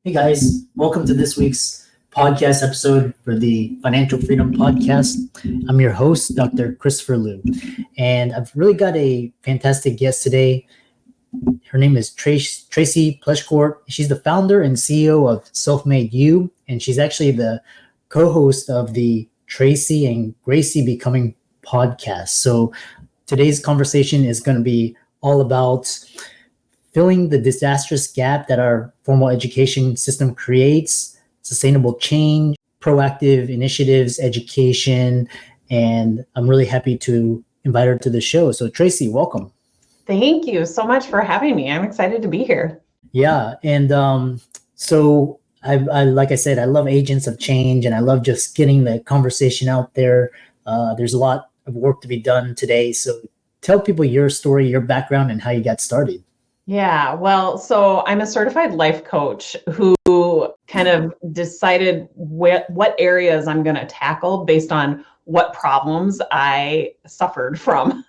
Hey guys, welcome to this week's podcast episode for the Financial Freedom Podcast. I'm your host, Dr. Christopher Liu, and I've really got a fantastic guest today. Her name is Tracy Pleschourt. She's the founder and CEO of Self-Made You, and she's actually the co-host of the Tracy and Gracie Becoming podcast. So today's conversation is going to be all about filling the disastrous gap that our formal education system creates, sustainable change, proactive initiatives, education, and I'm really happy to invite her to the show. So Tracy, welcome. Thank you so much for having me. I'm excited to be here. Yeah, and so I like I said, I love agents of change, and I love just getting the conversation out there. There's a lot of work to be done today, so tell people your story, your background, and how you got started. Yeah, well, so I'm a certified life coach who kind of decided what areas I'm going to tackle based on what problems I suffered from.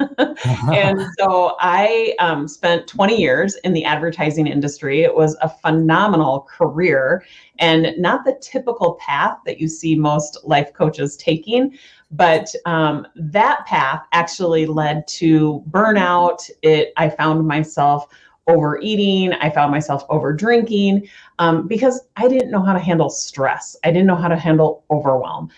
And so I spent 20 years in the advertising industry. It was a phenomenal career and not the typical path that you see most life coaches taking. But that path actually led to burnout. I found myself overeating. I found myself over drinking because I didn't know how to handle stress. I didn't know how to handle overwhelm.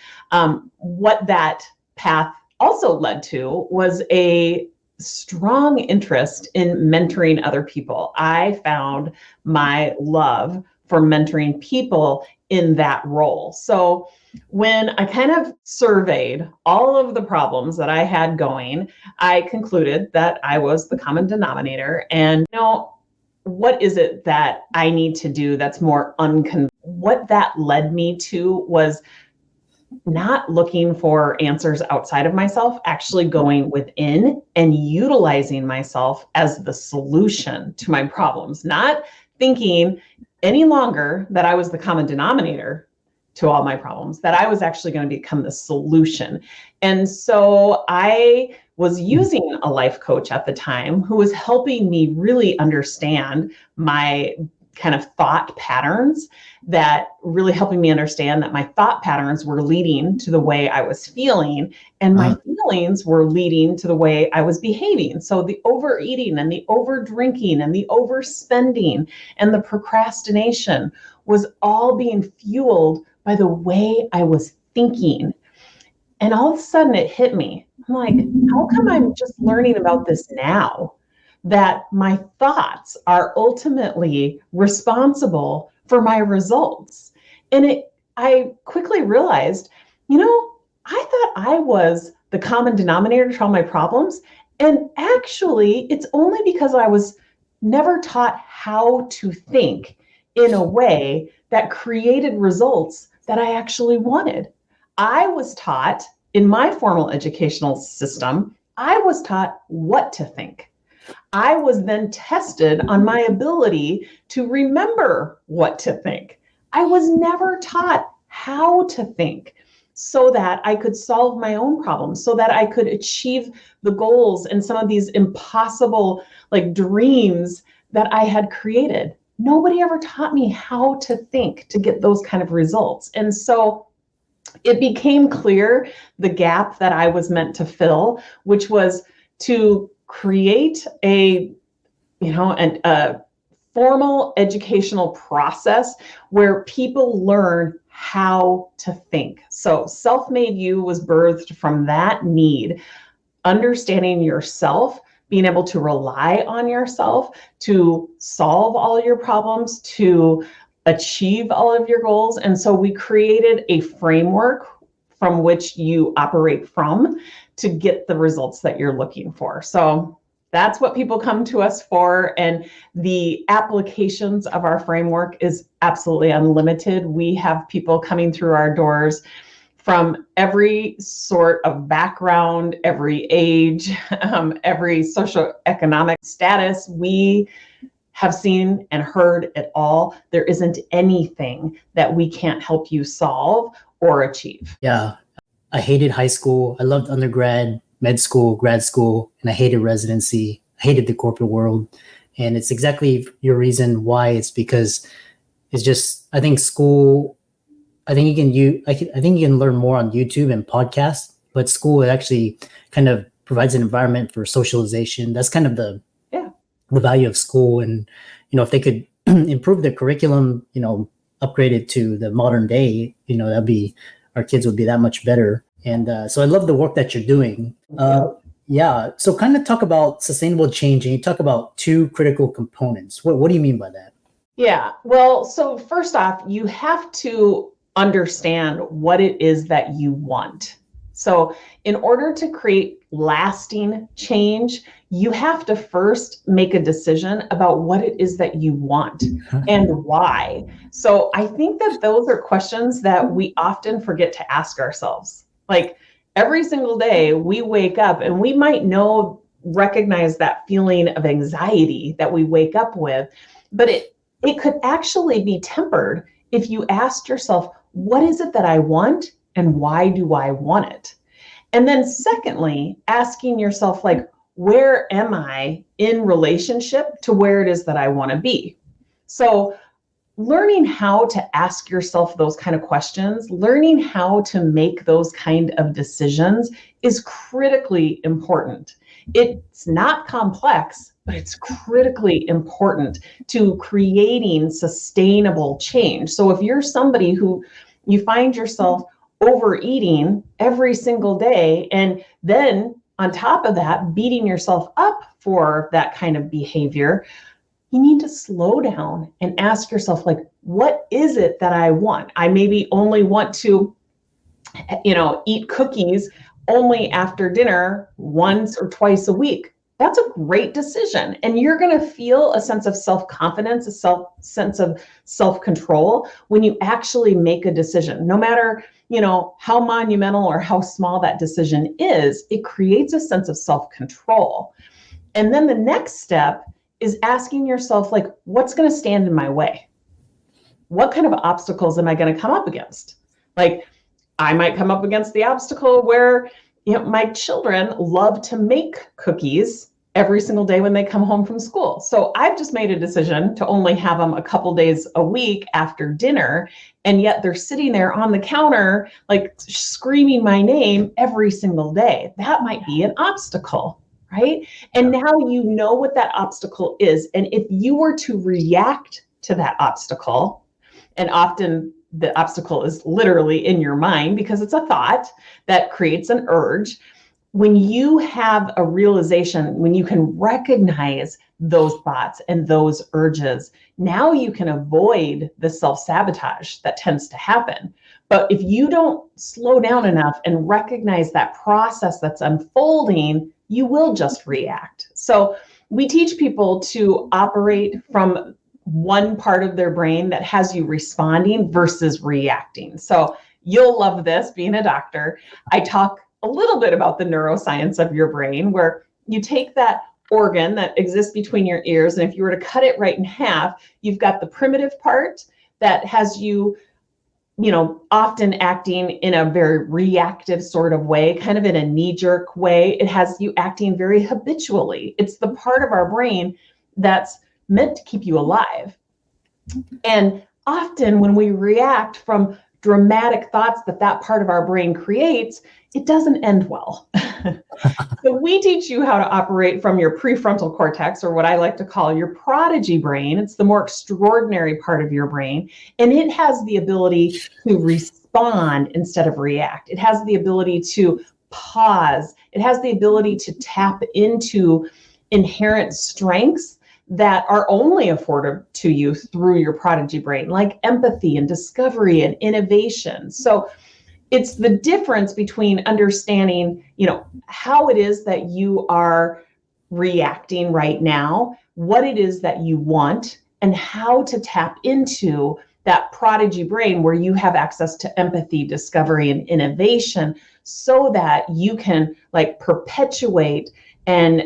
What that path also led to was a strong interest in mentoring other people. I found my love for mentoring people in that role. So when I kind of surveyed all of the problems that I had going, I concluded that I was the common denominator. And what is it that I need to do that's more What that led me to was not looking for answers outside of myself, actually going within and utilizing myself as the solution to my problems, not thinking any longer that I was the common denominator to all my problems, that I was actually going to become the solution. And so I was using a life coach at the time who was helping me really understand my kind of thought patterns, that really helping me understand that my thought patterns were leading to the way I was feeling, and my feelings were leading to the way I was behaving. So the overeating and the over drinking and the overspending and the procrastination was all being fueled by the way I was thinking. And all of a sudden it hit me. I'm like, how come I'm just learning about this now? That my thoughts are ultimately responsible for my results. And I quickly realized, I thought I was the common denominator to all my problems. And actually, it's only because I was never taught how to think in a way that created results that I actually wanted. I was taught in my formal educational system, I was taught what to think. I was then tested on my ability to remember what to think. I was never taught how to think so that I could solve my own problems, so that I could achieve the goals and some of these impossible dreams that I had created. Nobody ever taught me how to think to get those kind of results. And so it became clear the gap that I was meant to fill, which was to create a formal educational process where people learn how to think. So Self-Made You was birthed from that need, understanding yourself, being able to rely on yourself to solve all your problems, to achieve all of your goals. And so we created a framework from which you operate from to get the results that you're looking for. So that's what people come to us for. And the applications of our framework is absolutely unlimited. We have people coming through our doors from every sort of background, every age, every socioeconomic status. We have seen and heard it all. There isn't anything that we can't help you solve or achieve. Yeah, I hated high school. I loved undergrad, med school, grad school, and I hated residency. I hated the corporate world. And it's exactly your reason why. It's because It's just, I think school, I think I think you can learn more on YouTube and podcasts, but school actually kind of provides an environment for socialization. That's kind of Yeah. the value of school. And, if they could improve the curriculum, upgrade it to the modern day, our kids would be that much better. And so I love the work that you're doing. Yeah. So kind of talk about sustainable change, and you talk about two critical components. What do you mean by that? Yeah. Well, so first off, you have to understand what it is that you want. So, in order to create lasting change, you have to first make a decision about what it is that you want and why. So, I think that those are questions that we often forget to ask ourselves. Like every single day, we wake up and we might recognize that feeling of anxiety that we wake up with, but it could actually be tempered if you asked yourself, what is it that I want and why do I want it? And then secondly, asking yourself, like, where am I in relationship to where it is that I want to be? So learning how to ask yourself those kind of questions, learning how to make those kind of decisions is critically important. It's not complex, but it's critically important to creating sustainable change. So if you're somebody who you find yourself overeating every single day, and then on top of that, beating yourself up for that kind of behavior, you need to slow down and ask yourself, like, what is it that I want? I maybe only want to, eat cookies only after dinner once or twice a week. That's a great decision. And you're going to feel a sense of self-confidence, sense of self-control when you actually make a decision. No matter, how monumental or how small that decision is, it creates a sense of self-control. And then the next step is asking yourself, like, what's going to stand in my way? What kind of obstacles am I going to come up against? Like, I might come up against the obstacle where, my children love to make cookies every single day when they come home from school. So I've just made a decision to only have them a couple days a week after dinner. And yet they're sitting there on the counter, like screaming my name every single day. That might be an obstacle, right? And now you know what that obstacle is. And if you were to react to that obstacle, and often the obstacle is literally in your mind because it's a thought that creates an urge. When you have a realization, when you can recognize those thoughts and those urges, now you can avoid the self-sabotage that tends to happen. But if you don't slow down enough and recognize that process that's unfolding, you will just react. So we teach people to operate from one part of their brain that has you responding versus reacting. So you'll love this, being a doctor. I talk a little bit about the neuroscience of your brain, where you take that organ that exists between your ears, and if you were to cut it right in half, you've got the primitive part that has you, often acting in a very reactive sort of way, kind of in a knee-jerk way. It has you acting very habitually. It's the part of our brain that's meant to keep you alive. And often when we react from dramatic thoughts that part of our brain creates, it doesn't end well. So we teach you how to operate from your prefrontal cortex, or what I like to call your prodigy brain. It's the more extraordinary part of your brain. And it has the ability to respond instead of react. It has the ability to pause. It has the ability to tap into inherent strengths that are only afforded to you through your prodigy brain, like empathy and discovery and innovation. So it's the difference between understanding, how it is that you are reacting right now, what it is that you want, and how to tap into that prodigy brain where you have access to empathy, discovery, and innovation, so that you can perpetuate and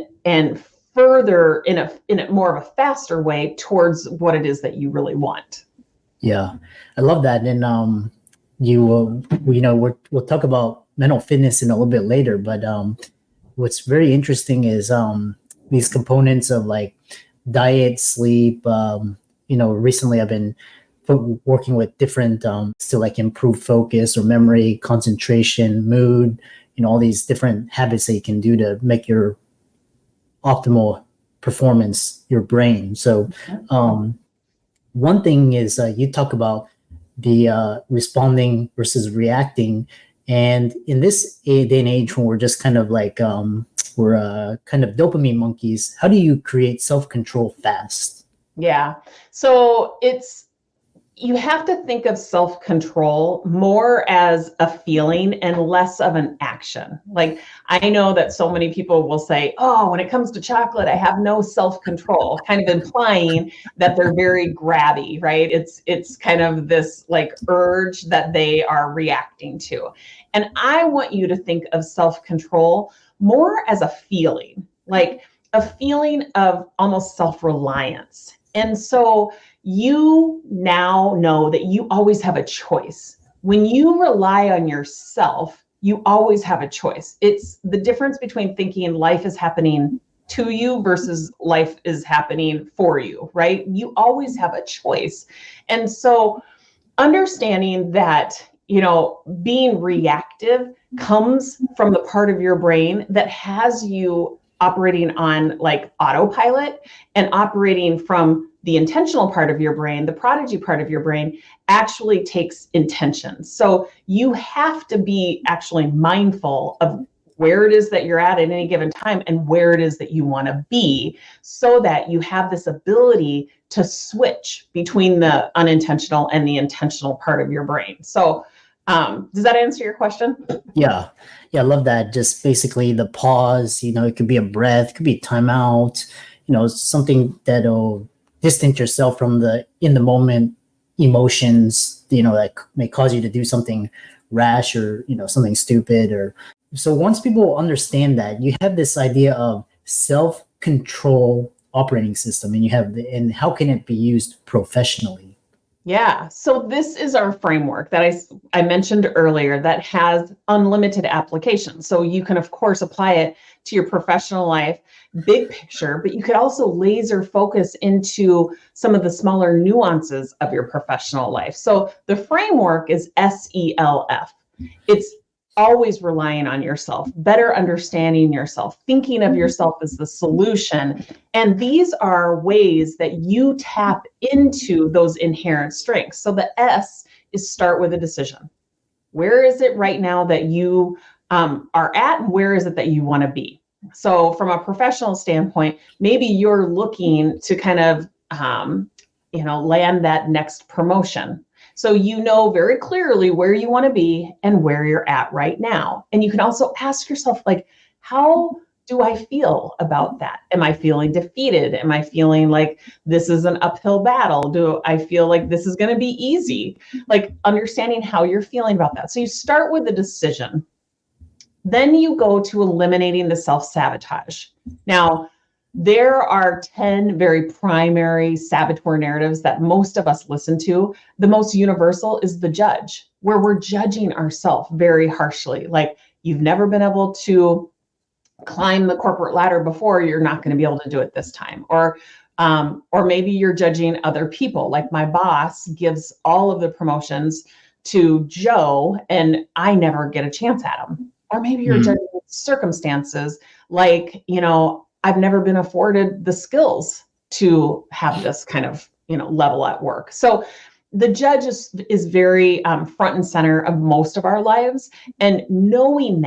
further in a more of a faster way towards what it is that you really want. Yeah, I love that. And we'll talk about mental fitness in a little bit later, but what's very interesting is these components of like diet, sleep. Recently I've been working with different to like improve focus or memory, concentration, mood, all these different habits that you can do to make your optimal performance, your brain. So one thing is you talk about the responding versus reacting. And in this day and age when we're just kind of like, we're kind of dopamine monkeys, how do you create self-control fast? Yeah. So you have to think of self-control more as a feeling and less of an action. Like, I know that so many people will say, oh, when it comes to chocolate, I have no self-control, kind of implying that they're very grabby, right? It's kind of this like urge that they are reacting to. And I want you to think of self-control more as a feeling, like a feeling of almost self-reliance. And so you now know that you always have a choice. When you rely on yourself, you always have a choice. It's the difference between thinking life is happening to you versus life is happening for you, right? You always have a choice. And so understanding that, being reactive comes from the part of your brain that has you operating on like autopilot, and operating from the intentional part of your brain, the prodigy part of your brain, actually takes intention. So you have to be actually mindful of where it is that you're at any given time and where it is that you want to be, so that you have this ability to switch between the unintentional and the intentional part of your brain. So does that answer your question? Yeah. I love that. Just basically the pause, it could be a breath, it could be timeout, something that'll distance yourself from the in the moment emotions, that may cause you to do something rash or, something stupid. Or so once people understand that, you have this idea of self-control operating system, and how can it be used professionally? Yeah. So this is our framework that I mentioned earlier that has unlimited applications. So you can, of course, apply it to your professional life, big picture, but you could also laser focus into some of the smaller nuances of your professional life. So the framework is SELF. It's always relying on yourself, better understanding yourself, thinking of yourself as the solution. And these are ways that you tap into those inherent strengths. So the S is start with a decision. Where is it right now that you are at, and where is it that you want to be? So from a professional standpoint, maybe you're looking to kind of, land that next promotion. So you know very clearly where you want to be and where you're at right now. And you can also ask yourself, like, how do I feel about that? Am I feeling defeated? Am I feeling like this is an uphill battle? Do I feel like this is going to be easy? Like understanding how you're feeling about that. So you start with a decision. Then you go to eliminating the self-sabotage. Now, there are 10 very primary saboteur narratives that most of us listen to. The most universal is the judge, where we're judging ourselves very harshly. Like, you've never been able to climb the corporate ladder before, you're not going to be able to do it this time. Or maybe you're judging other people. Like, my boss gives all of the promotions to Joe and I never get a chance at him. Or maybe you're judging circumstances, like, I've never been afforded the skills to have this kind of, level at work. So the judge is very front and center of most of our lives. And knowing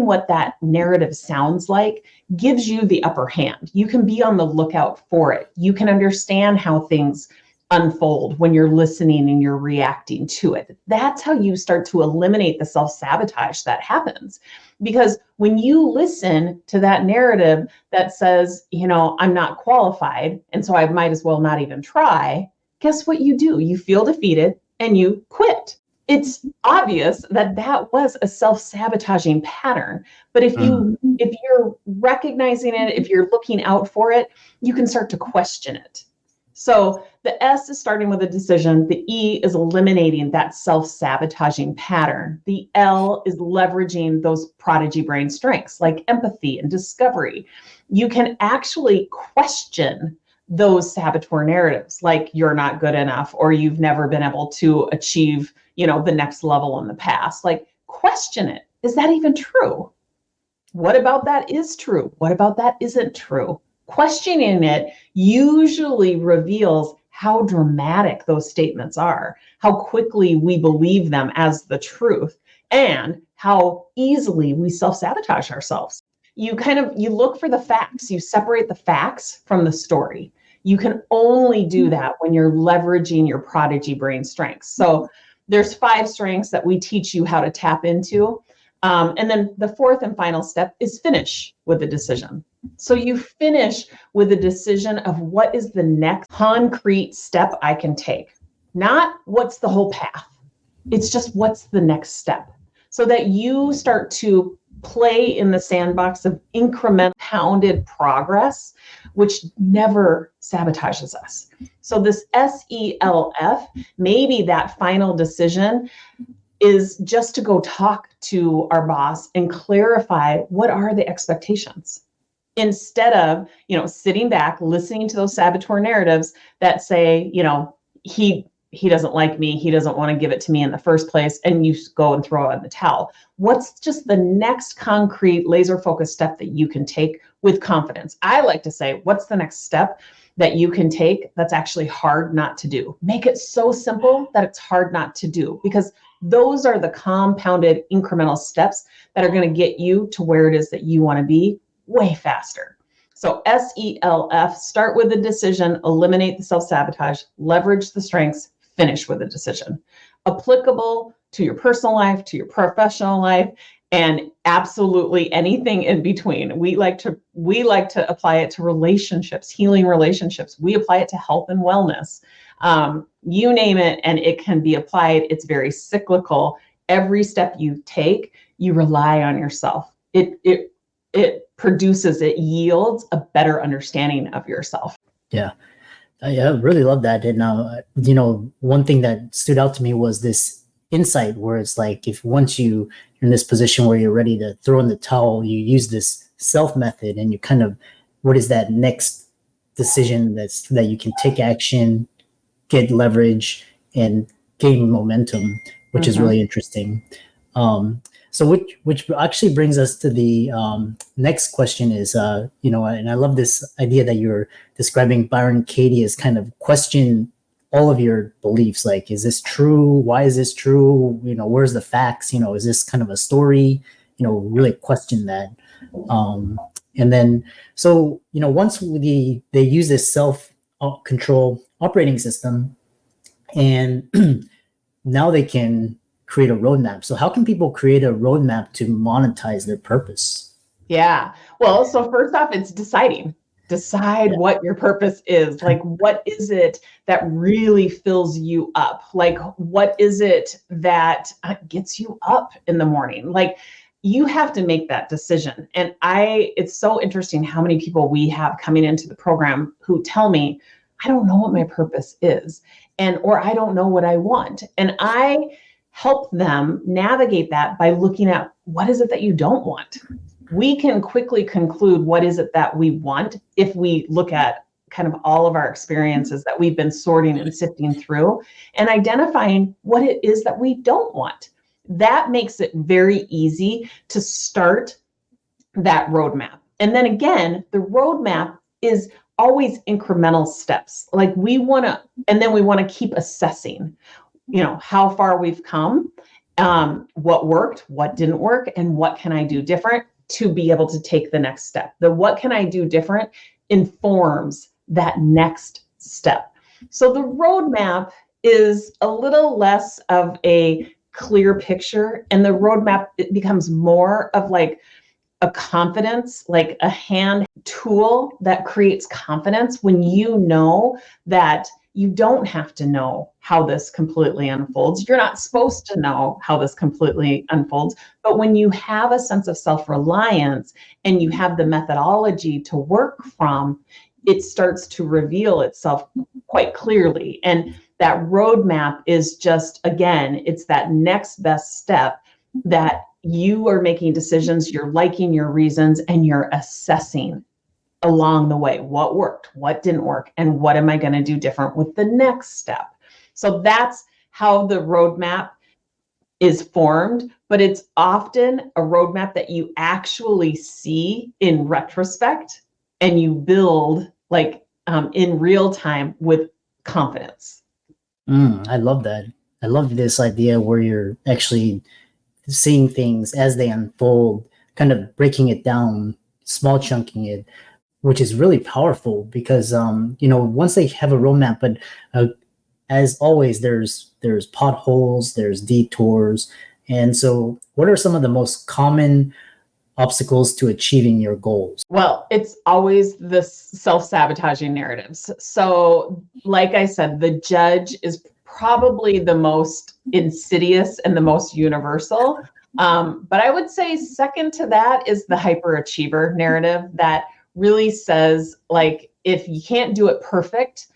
what that narrative sounds like gives you the upper hand. You can be on the lookout for it. You can understand how things unfold when you're listening and you're reacting to it. That's how you start to eliminate the self-sabotage that happens. Because when you listen to that narrative that says, I'm not qualified, and so I might as well not even try, guess what you do? You feel defeated and you quit. It's obvious that that was a self-sabotaging pattern. But if you're recognizing it, if you're looking out for it, you can start to question it. So the S is starting with a decision. The E is eliminating that self-sabotaging pattern. The L is leveraging those prodigy brain strengths like empathy and discovery. You can actually question those saboteur narratives, like you're not good enough, or you've never been able to achieve, the next level in the past. Like, question it. Is that even true? What about that is true? What about that isn't true? Questioning it usually reveals how dramatic those statements are, how quickly we believe them as the truth, and how easily we self-sabotage ourselves. You look for the facts, you separate the facts from the story. You can only do that when you're leveraging your prodigy brain strengths. So there's 5 strengths that we teach you how to tap into. And then the 4th and final step is finish with a decision. So you finish with a decision of what is the next concrete step I can take, not what's the whole path. It's just what's the next step, so that you start to play in the sandbox of incremental pounded progress, which never sabotages us. So this SELF, maybe that final decision is just to go talk to our boss and clarify what are the expectations, instead of, sitting back, listening to those saboteur narratives that say, he doesn't like me, he doesn't want to give it to me in the first place, and you go and throw in the towel. What's just the next concrete laser focused step that you can take with confidence? I like to say, what's the next step that you can take that's actually hard not to do? Make it so simple that it's hard not to do, because those are the compounded incremental steps that are going to get you to where it is that you want to be way faster. So SELF, start with a decision, eliminate the self-sabotage, leverage the strengths, finish with a decision. Applicable to your personal life, to your professional life, and absolutely anything in between. We like to apply it to relationships, healing relationships. We apply it to health and wellness. You name it, and it can be applied. It's very cyclical. Every step you take, you rely on yourself. It produces, it yields a better understanding of yourself. Yeah. I really love that. And, one thing that stood out to me was this insight where it's like, if once you're in this position where you're ready to throw in the towel, you use this self method, and you kind of, what is that next decision that you can take action, get leverage, and gain momentum, which is really interesting. So which actually brings us to the next question is, and I love this idea that you're describing Byron Katie as kind of question all of your beliefs. Like, is this true? Why is this true? Where's the facts? Is this kind of a story? Really question that. And then, so, once they use this self-control operating system, and now they can create a roadmap. So how can people create a roadmap to monetize their purpose? Yeah. Well, so first off, it's decide what your purpose is. Like, what is it that really fills you up? Like, what is it that gets you up in the morning? Like, you have to make that decision. And it's so interesting how many people we have coming into the program who tell me, I don't know what my purpose is, or I don't know what I want. And I help them navigate that by looking at, what is it that you don't want? We can quickly conclude what is it that we want if we look at kind of all of our experiences that we've been sorting and sifting through and identifying what it is that we don't want. That makes it very easy to start that roadmap. And then again, the roadmap is always incremental steps. Like, we want to keep assessing, how far we've come, what worked, what didn't work, and what can I do different to be able to take the next step. The what can I do different informs that next step. So the roadmap is a little less of a clear picture, and the roadmap, it becomes more of like a confidence, like a hand tool that creates confidence when you know that you don't have to know how this completely unfolds. You're not supposed to know how this completely unfolds. But when you have a sense of self-reliance and you have the methodology to work from, it starts to reveal itself quite clearly. And that roadmap is just, again, it's that next best step that you are making decisions, you're liking your reasons, and you're assessing along the way. What worked, what didn't work, and what am I going to do different with the next step? So that's how the roadmap is formed, but it's often a roadmap that you actually see in retrospect and you build like in real time with confidence. I love that. I love this idea where you're actually seeing things as they unfold, kind of breaking it down, small chunking it, which is really powerful because once they have a roadmap, but as always, there's potholes, there's detours, and so what are some of the most common obstacles to achieving your goals? Well, it's always the self-sabotaging narratives. So, like I said, the judge is probably the most insidious and the most universal. But I would say second to that is the hyperachiever narrative that really says, like, if you can't do it perfect,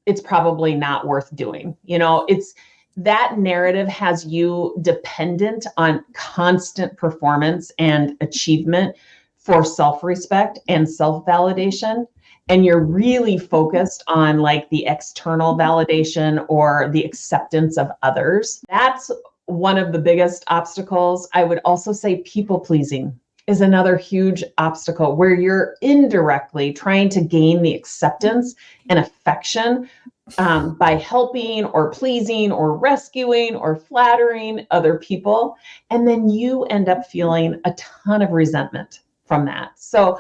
it's probably not worth doing. It's that narrative has you dependent on constant performance and achievement for self-respect and self-validation. And you're really focused on like the external validation or the acceptance of others. That's one of the biggest obstacles. I would also say people pleasing is another huge obstacle where you're indirectly trying to gain the acceptance and affection by helping or pleasing or rescuing or flattering other people. And then you end up feeling a ton of resentment from that. So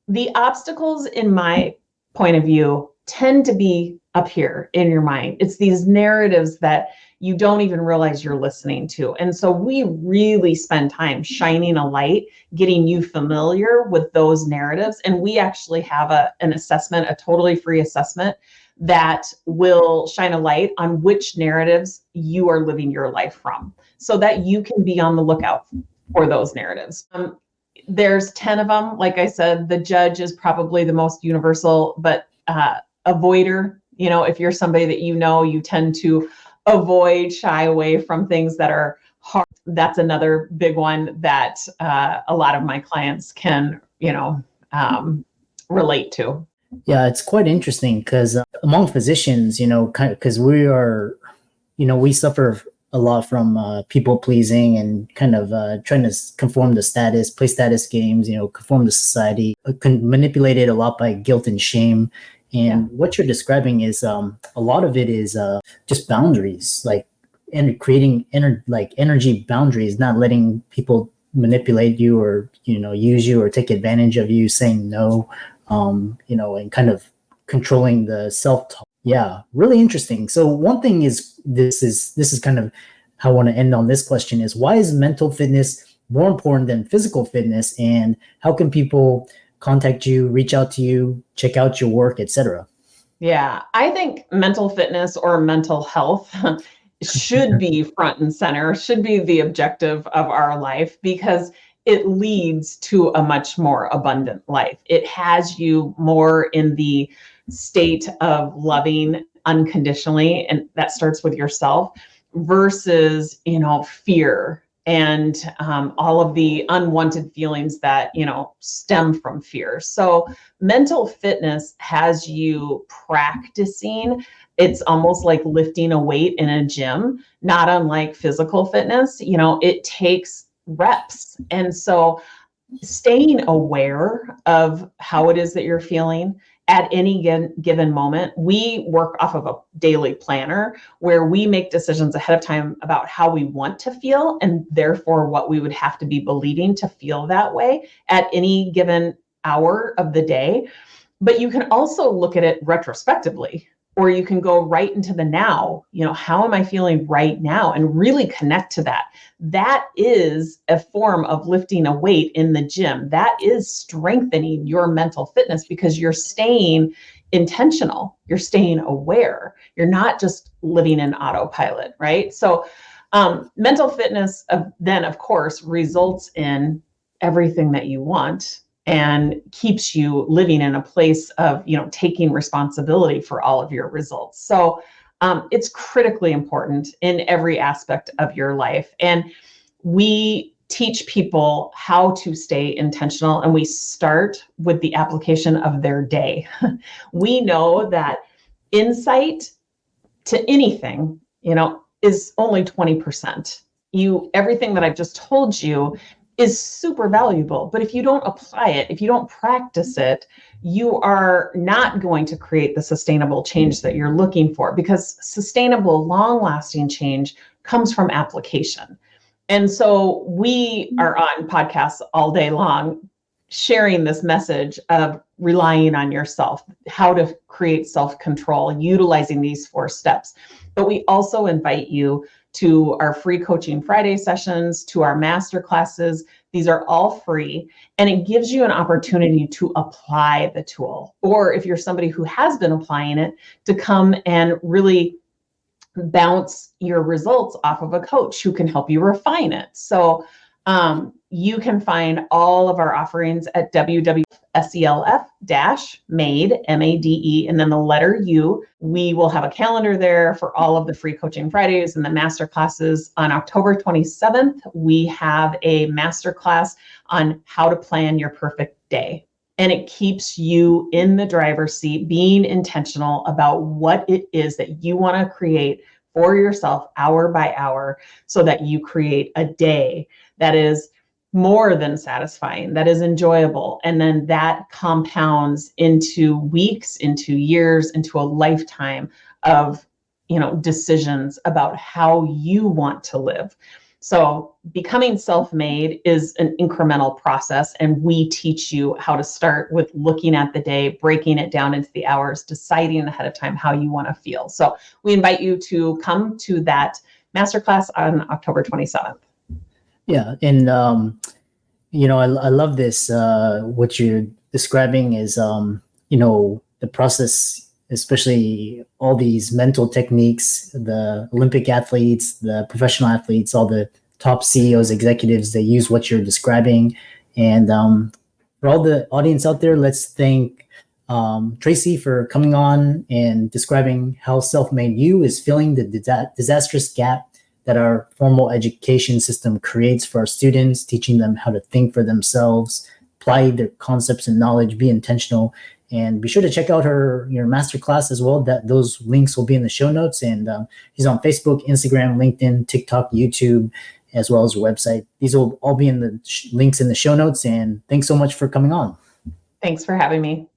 the obstacles, in my point of view, tend to be up here in your mind. It's these narratives that you don't even realize you're listening to. And so we really spend time shining a light, getting you familiar with those narratives. And we actually have an assessment, a totally free assessment that will shine a light on which narratives you are living your life from so that you can be on the lookout for those narratives. There's 10 of them. Like I said, the judge is probably the most universal, but avoider, if you're somebody that you tend to avoid, shy away from things that are hard. That's another big one that a lot of my clients can, relate to. Yeah, it's quite interesting because among physicians, because we suffer a lot from people pleasing and kind of trying to conform to status, play status games, conform to society, manipulated a lot by guilt and shame. And what you're describing is a lot of it is just boundaries, like and creating energy boundaries, not letting people manipulate you or use you or take advantage of you, saying no, and kind of controlling the self-talk. Yeah, really interesting. So one thing is this is kind of how I want to end on this question is, why is mental fitness more important than physical fitness, and how can people contact you, reach out to you, check out your work, etc.? Yeah, I think mental fitness or mental health should be front and center, should be the objective of our life because it leads to a much more abundant life. It has you more in the state of loving unconditionally, and that starts with yourself versus, fear and all of the unwanted feelings that, stem from fear. So mental fitness has you practicing. It's almost like lifting a weight in a gym, not unlike physical fitness. It takes reps. And so staying aware of how it is that you're feeling at any given moment. We work off of a daily planner where we make decisions ahead of time about how we want to feel and therefore what we would have to be believing to feel that way at any given hour of the day. But you can also look at it retrospectively, or you can go right into the now. How am I feeling right now? And really connect to that. That is a form of lifting a weight in the gym. That is strengthening your mental fitness because you're staying intentional. You're staying aware. You're not just living in autopilot, right? So mental fitness then, of course, results in everything that you want and keeps you living in a place of, taking responsibility for all of your results. So it's critically important in every aspect of your life. And we teach people how to stay intentional, and we start with the application of their day. We know that insight to anything, is only 20%. Everything that I've just told you is super valuable, but if you don't apply it, if you don't practice it, you are not going to create the sustainable change that you're looking for, because sustainable, long-lasting change comes from application. And so we are on podcasts all day long sharing this message of relying on yourself, how to create self-control, utilizing these 4 steps. But we also invite you to our free Coaching Friday sessions, to our master classes. These are all free, and it gives you an opportunity to apply the tool. Or if you're somebody who has been applying it, to come and really bounce your results off of a coach who can help you refine it. So you can find all of our offerings at www.self-made, M-A-D-E, and then the letter U. We will have a calendar there for all of the free Coaching Fridays and the master classes. On October 27th, we have a master class on how to plan your perfect day. And it keeps you in the driver's seat, being intentional about what it is that you want to create for yourself hour by hour, so that you create a day that is more than satisfying, that is enjoyable. And then that compounds into weeks, into years, into a lifetime of, decisions about how you want to live. So becoming self-made is an incremental process, and we teach you how to start with looking at the day, breaking it down into the hours, deciding ahead of time how you want to feel. So we invite you to come to that masterclass on October 27th. Yeah, and I love this. What you're describing is, the process, especially all these mental techniques, the Olympic athletes, the professional athletes, all the top CEOs, executives, they use what you're describing. And for all the audience out there, let's thank Tracy for coming on and describing how self-made you is filling the disastrous gap that our formal education system creates for our students, teaching them how to think for themselves, apply their concepts and knowledge, be intentional. And be sure to check out your masterclass as well. Those links will be in the show notes. And she's on Facebook, Instagram, LinkedIn, TikTok, YouTube, as well as her website. These will all be in the links in the show notes. And thanks so much for coming on. Thanks for having me.